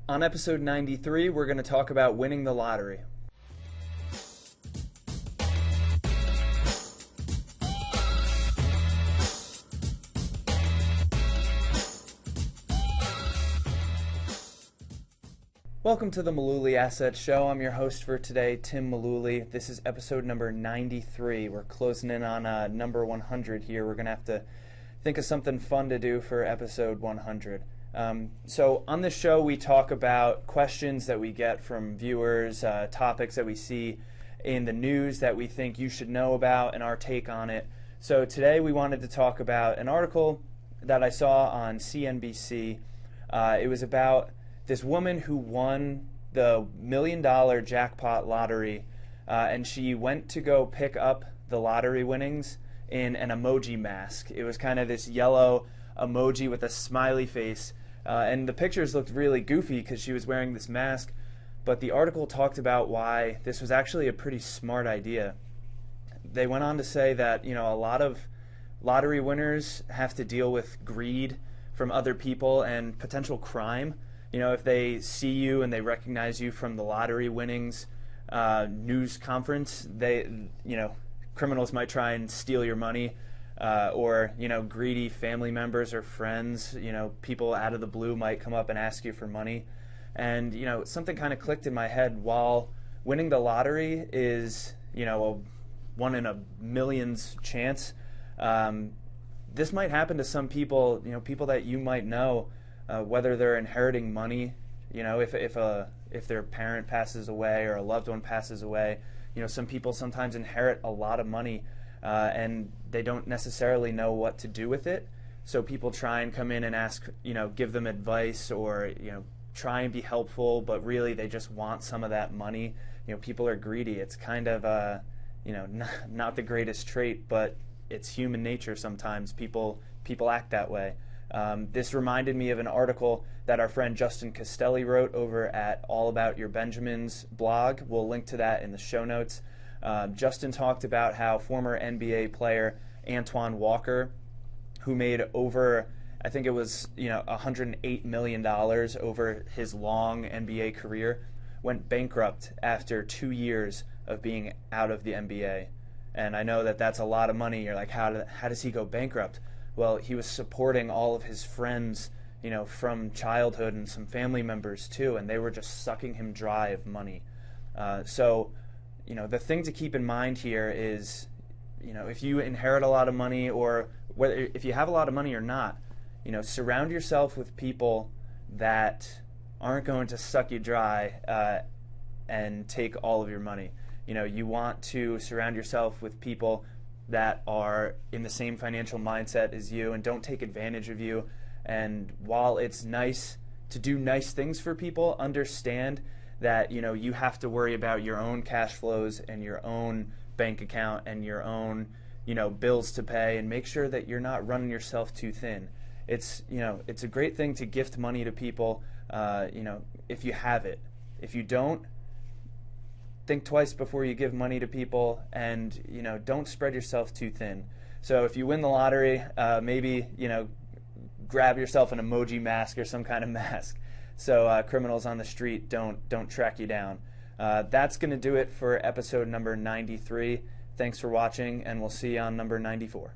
On episode 93, we're going to talk about winning the lottery. Welcome to the Mullooly Asset Show. I'm your host for today, Tim Mullooly. This is episode number 93. We're closing in on number 100 here. We're going to have to think of something fun to do for episode 100. So on this show, we talk about questions that we get from viewers, topics that we see in the news that we think you should know about, and our take on it. So today we wanted to talk about an article that I saw on CNBC. It was about this woman who won the $1 million jackpot lottery, and she went to go pick up the lottery winnings in an emoji mask. It was kind of this yellow emoji with a smiley face. And the pictures looked really goofy because she was wearing this mask, but the article talked about why this was actually a pretty smart idea. They went on to say that, a lot of lottery winners have to deal with greed from other people and potential crime. If they see you and they recognize you from the lottery winnings news conference, criminals might try and steal your money. Or greedy family members or friends, people out of the blue might come up and ask you for money. And, something kind of clicked in my head. While winning the lottery is, a 1 in a million's chance, this might happen to some people, people that you might know, whether they're inheriting money, if their parent passes away or a loved one passes away. Some people sometimes inherit a lot of money. And they don't necessarily know what to do with it. So people try and come in and ask, give them advice or, try and be helpful, but really they just want some of that money. People are greedy. It's kind of, not the greatest trait, but it's human nature sometimes. People act that way. This reminded me of an article that our friend Justin Castelli wrote over at All About Your Benjamins blog. We'll link to that in the show notes. Justin talked about how former NBA player Antoine Walker, who made over, I think it was, $108 million over his long NBA career, went bankrupt after 2 years of being out of the NBA. And I know that that's a lot of money. You're like, how does he go bankrupt? Well, he was supporting all of his friends, from childhood and some family members too, and they were just sucking him dry of money. The thing to keep in mind here is, if you inherit a lot of money or if you have a lot of money or not, surround yourself with people that aren't going to suck you dry and take all of your money. You want to surround yourself with people that are in the same financial mindset as you and don't take advantage of you. And while it's nice to do nice things for people, understand that you have to worry about your own cash flows and your own bank account and your own bills to pay, and make sure that you're not running yourself too thin. It's a great thing to gift money to people if you have it. If you don't, think twice before you give money to people, and don't spread yourself too thin. So if you win the lottery, maybe grab yourself an emoji mask or some kind of mask, so criminals on the street don't track you down. That's going to do it for episode number 93. Thanks for watching, and we'll see you on number 94.